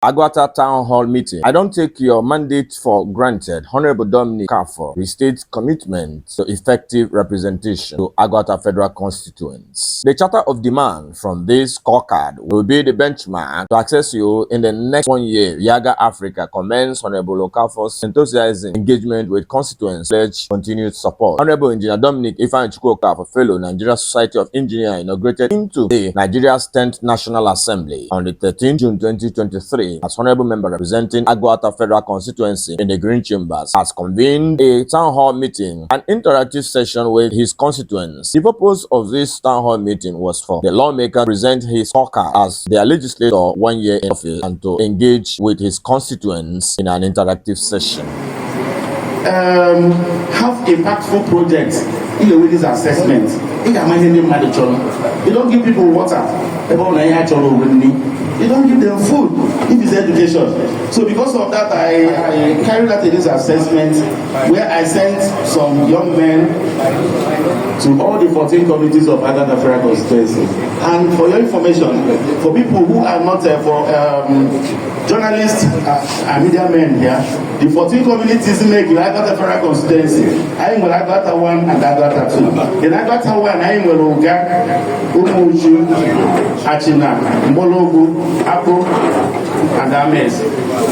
Aguata Town Hall meeting. I don't take your mandate for granted. Honorable Dominic Okafor restates commitment to effective representation to Aguata Federal Constituents. The charter of demand from this scorecard will be the benchmark to access you in the next 1 year. Yiaga Africa commends Honorable Okafor's enthusiasm engagement with constituents, pledge continued support. Honorable Engineer Dominic Ifeanyichukwu Okafor Fellow, Nigeria Society of Engineers, inaugurated into the Nigeria's 10th National Assembly on the 13th June 2023. As Honorable Member representing Aguata Federal Constituency in the Green Chambers, has convened a town hall meeting, an interactive session with his constituents. The purpose of this town hall meeting was for the lawmaker to present his scorecard as their legislator 1 year in office and to engage with his constituents in an interactive session. Have impactful projects in the way this assessment. You don't give people water. You don't give them food if it's education. So because of that, I carried out this assessment where I sent some young men to all the 14 communities of Aguata Federal Constituency. And for your information, for people who are not journalists and media men here, the 14 communities make the Aguata Federal Constituency. I am Aguata 1 and Aguata 2. In Aguata 1, I am Oga, Umuju, Achina, Mbologu, Apo, and Ames.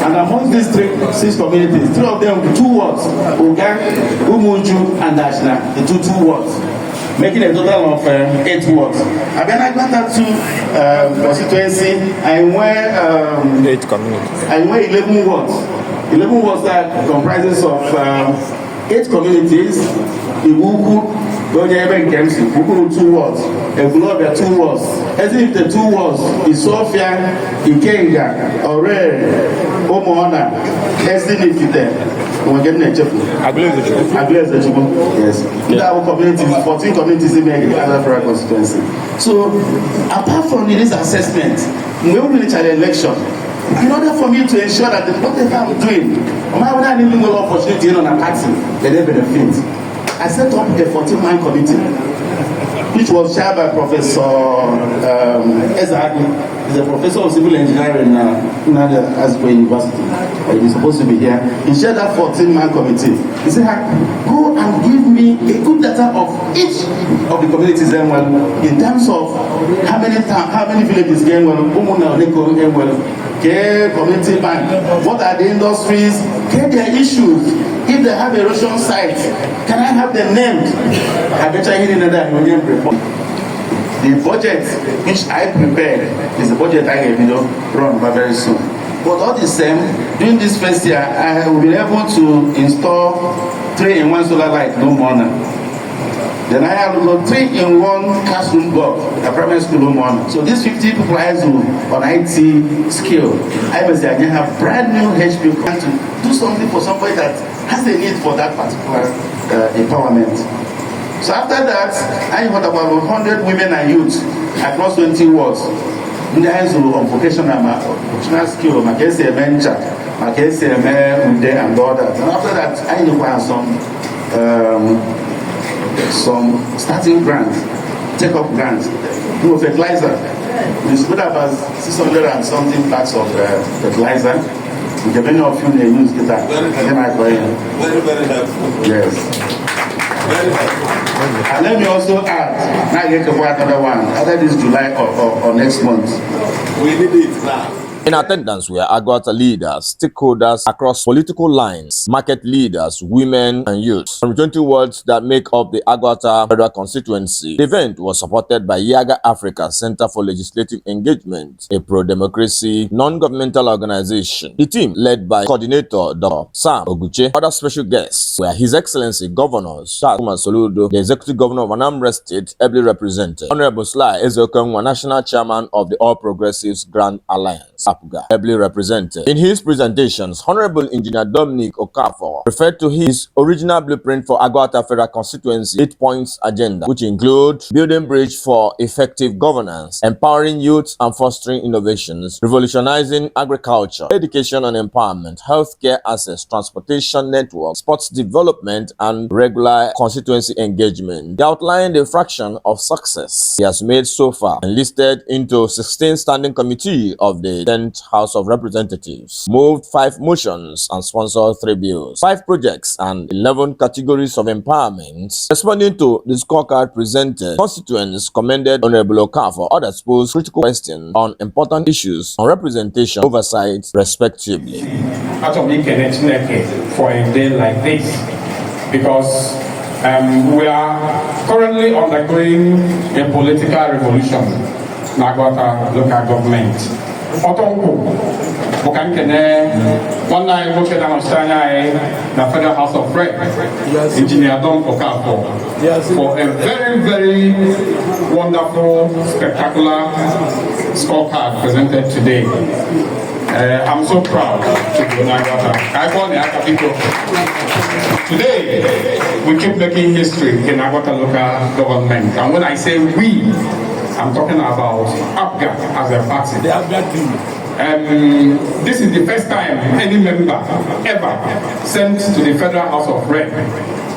And among these 6 communities, 3 of them, 2 wards, Oga, Umuju, and Achina, the two wards, making a total of 8 wards. And then Aguata 2 constituency, I wear 8 communities. I wear 11 wards. 11 wards that comprises of 8 communities, Ibuku, Goja Kemsi, Buku 2 wards, Ekulobia 2 wards. As if the 2 wards is Sofia, Ikenga, Ore, Omoana, Esinifite. Yes. Our communities, 14 communities in the Aguata Federal Constituency. So, apart from this assessment, we will reach an election. In order for me to ensure that whatever I'm doing, my own living will opportunity on a party, they benefit. I set up a 14-man committee, which was chaired by Professor Ezagi. He's a professor of civil engineering in Azikwe University. He's supposed to be here. He chaired that 14-man committee. He said, go and give me a good data of each of the communities in terms of how many villages going well, community bank, what are the industries, get their issues, if they have erosion sites, can I have them named? I bet I hear another union report. The budget which I prepared is the budget I will run very soon. But all the same, during this first year, I will be able to install 3-in-1 solar light, no more now. Then I have got 3-in-1 classroom block, a primary school no more. So these 50 people I do on IT skill, I must say I have brand new HP to do something for somebody that has a need for that particular empowerment. So after that, I have about 100 women and youth across 20 wards. In the hands of vocational skill, my case venture, my case and all that. And after that, I require some starting grants, take-up grants, do fertilizer. We split up as 600 and something packs of fertilizer. Many of you may use that. Very helpful. Yes. And let me also add, now I get to another one, either this July or next month. We need it now. In attendance were Aguata leaders, stakeholders across political lines, market leaders, women and youth from 20 wards that make up the Aguata Federal Constituency. The event was supported by Yiaga Africa Center for Legislative Engagement, a pro-democracy non-governmental organization. The team, led by coordinator Dr. Sam Oguche, other special guests were His Excellency Governor Charles Soludo, the Executive Governor of Anambra State, ably represented, Honorable Sly Ezeokenwa, National Chairman of the All Progressives Grand Alliance, ably represented. In his presentations, Honorable Engineer Dominic Okafor referred to his original blueprint for Aguata Federal Constituency 8 points agenda, which include building bridge for effective governance, empowering youth and fostering innovations, revolutionizing agriculture, education and empowerment, healthcare access, transportation network, sports development, and regular constituency engagement. He outlined a fraction of success he has made so far and listed into 16 standing committee of the 10 Parliament House of Representatives, moved 5 motions and sponsored 3 bills, 5 projects and 11 categories of empowerment. Responding to the scorecard presented, constituents commended Honorable Okafor. Others posed critical questions on important issues on representation, oversight, respectively. For a day like this, because we are currently undergoing a political revolution in Aguata local government. One night, we looked at the Federal House of Rep, Engineer Dominic Okafor, for a very, very wonderful, spectacular scorecard presented today. I'm so proud to be in Aguata. Today, we keep making history in Aguata local government. And when I say we, I'm talking about APGA as a party. This is the first time any member ever sent to the Federal House of Rep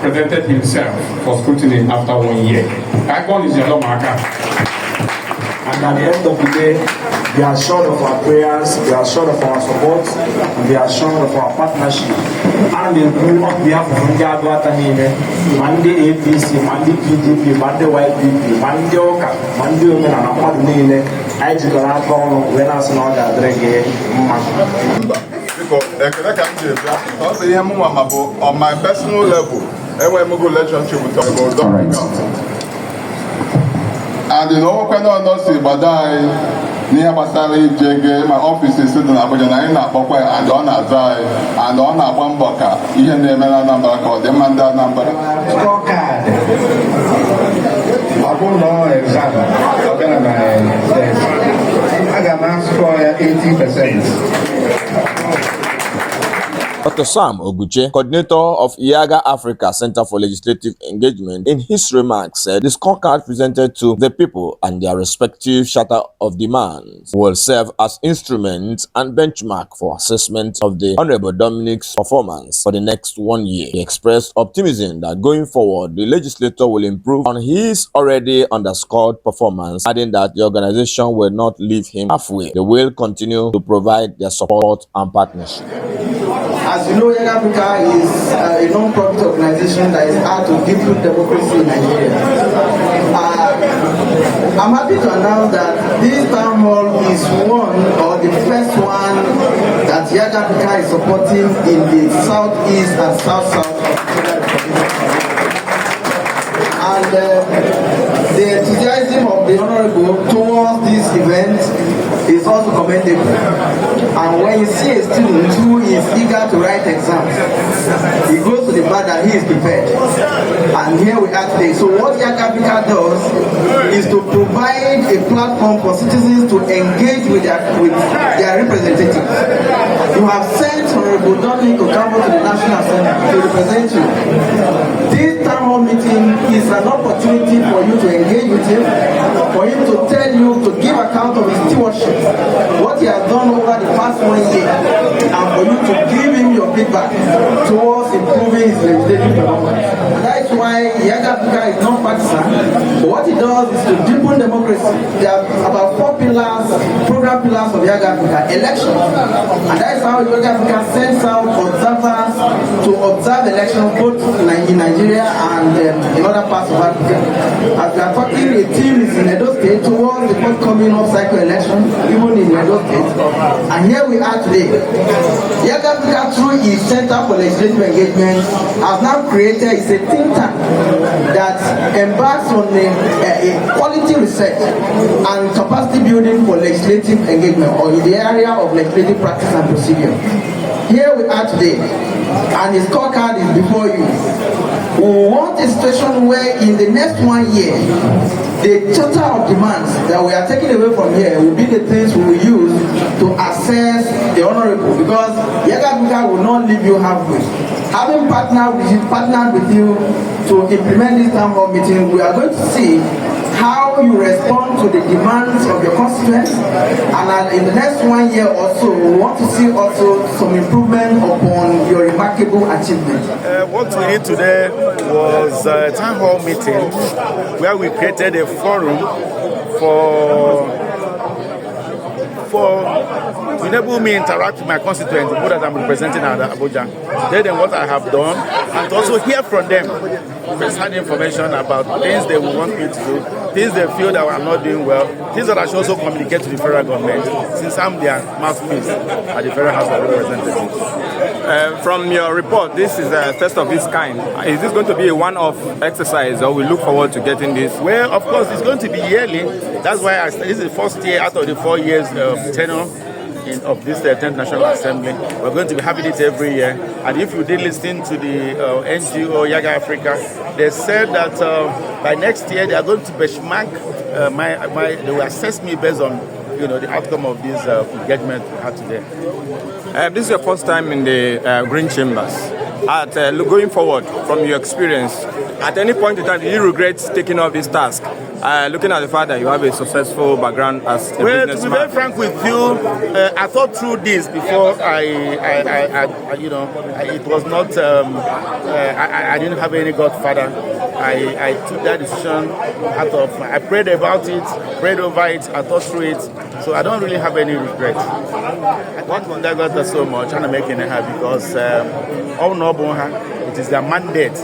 presented himself for scrutiny after 1 year. Icon is your lawmaker. And at the end of the day, we are assured of our prayers, we are assured of our support, and we are assured of our partnership. And we will on behalf of Aguata Monday APC, Monday PDP, Monday YPP, Monday Oka, Monday Women, and Amadu Nile, I just got out when I was not that reggae. On my personal level, every relationship with Dominic. And you know, when I don't see, but near Basari, JG, my office is sitting up with an Aina and on a Zai, and on a Bamboka, even the Mela number called the Manda number. Scorecard. I don't know exactly. I got my score 80%. Dr. Sam Oguche, coordinator of Yiaga Africa Center for Legislative Engagement, in his remarks said the scorecard presented to the people and their respective strata of demands will serve as instruments and benchmark for assessment of the Honorable Dominic's performance for the next 1 year. He expressed optimism that going forward, the legislator will improve on his already underscored performance, adding that the organization will not leave him halfway. They will continue to provide their support and partnership. As you know, Yiaga Africa is a non-profit organization that is out to deepen democracy in Nigeria. I'm happy to announce that this town hall is one or the first one that Yiaga Africa is supporting in the southeast and south-south of Nigeria. And the enthusiasm of the Honorable towards this event is also commendable. And when you see a student who is eager to write exams, he goes to the bar that he is prepared. And here we are today. So what Yiaga Africa does is to provide a platform for citizens to engage with their representatives. You have sent Honorable Dominic Okafor to the National Assembly to represent you. This town hall meeting is an opportunity for you to engage with him, for him to tell you, to give account of his stewardship, what he has done over the past 1 year, and for you to give him your feedback towards improving his legislative performance. And that is why Yiaga Africa is not partisan, but what it does is to deepen democracy. There are about 4 pillars, program pillars of Yiaga Africa. Elections, and that is how Yiaga Africa sends out observers to observe elections both in Nigeria and in other parts of Africa. As we are talking, a team is in Edo State towards the forthcoming off-cycle election, even in Edo State. And here we are today. Yiaga Africa, through its Center for Legislative Engagement, has now created a think tank that embarks on a quality research and capacity building for legislative engagement, or in the area of legislative practice and procedure. Here we are today, and the scorecard is before you. We want a situation where in the next 1 year, the total of demands that we are taking away from here will be the things we will use to assess the Honorable, because Yiaga Africa will not leave you halfway. Having partnered with you to implement this town hall meeting, we are going to see how you respond to the demands of your constituents, and in the next 1 year or so, we want to see also some improvement upon your remarkable achievement. What we did today was a town hall meeting where we created a forum to enable me interact with my constituents, people that I'm representing at Abuja, tell them what I have done, and to also hear from them first-hand information about things they will want me to do, things they feel that I'm not doing well, things that I should also communicate to the federal government, since I'm their mouthpiece at the Federal House of Representatives. From your report, this is a first of its kind. Is this going to be a one-off exercise, or we look forward to getting this? Well, of course, it's going to be yearly. That's why this is the first year out of the 4 years tenure of this 10th National Assembly. We're going to be having it every year. And if you did listen to the NGO Yiaga Africa, they said that by next year they are going to benchmark they will assess me based on the outcome of this engagement we had today. This is your first time in the Green Chambers. Going forward, from your experience, at any point in time, do you regret taking up this task? Looking at the fact that you have a successful background as a businessman. To be very frank with you, I thought through this before it was not, I didn't have any godfather. I took that decision I prayed about it, prayed over it, I thought through it, so I don't really have any regrets. I want to thank God so much, and I'm making it happy because it is their mandate.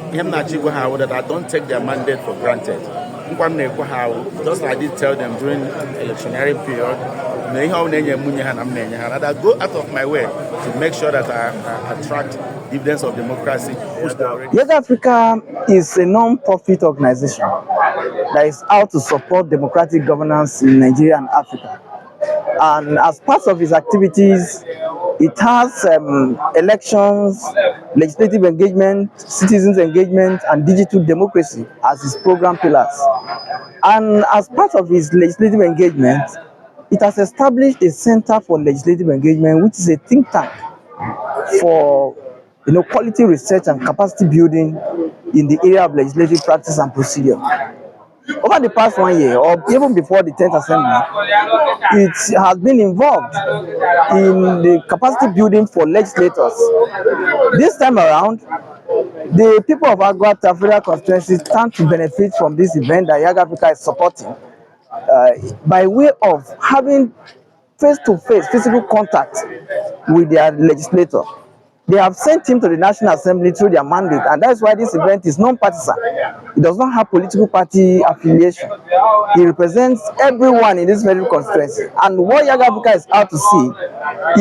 That I don't take their mandate for granted. Just like I did tell them during the electionary period, and I go out of my way to make sure that I attract dividends of democracy. Yiaga Africa is a non-profit organization that is out to support democratic governance in Nigeria and Africa. And as part of its activities, it has elections, legislative engagement, citizens engagement, and digital democracy as its program pillars. And as part of its legislative engagement, it has established a Center for Legislative Engagement, which is a think tank for quality research and capacity building in the area of legislative practice and procedure. Over the past 1 year, or even before the 10th Assembly, it has been involved in the capacity building for legislators. This time around, the people of Aguata Federal Constituency stand to benefit from this event that Yiaga Africa is supporting by way of having face-to-face physical contact with their legislator. They have sent him to the National Assembly through their mandate, and that's why this event is non-partisan. It does not have political party affiliation. It represents everyone in this federal constituency. And what Yiaga Africa is out to see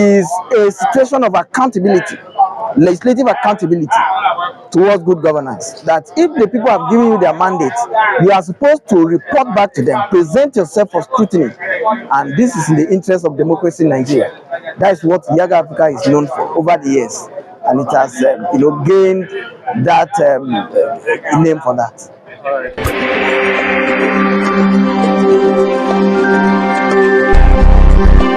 is a situation of accountability, legislative accountability towards good governance. That if the people have given you their mandate, you are supposed to report back to them, present yourself for scrutiny, and this is in the interest of democracy in Nigeria. That is what Yiaga Africa is known for over the years, and it has gained that name for that. All right.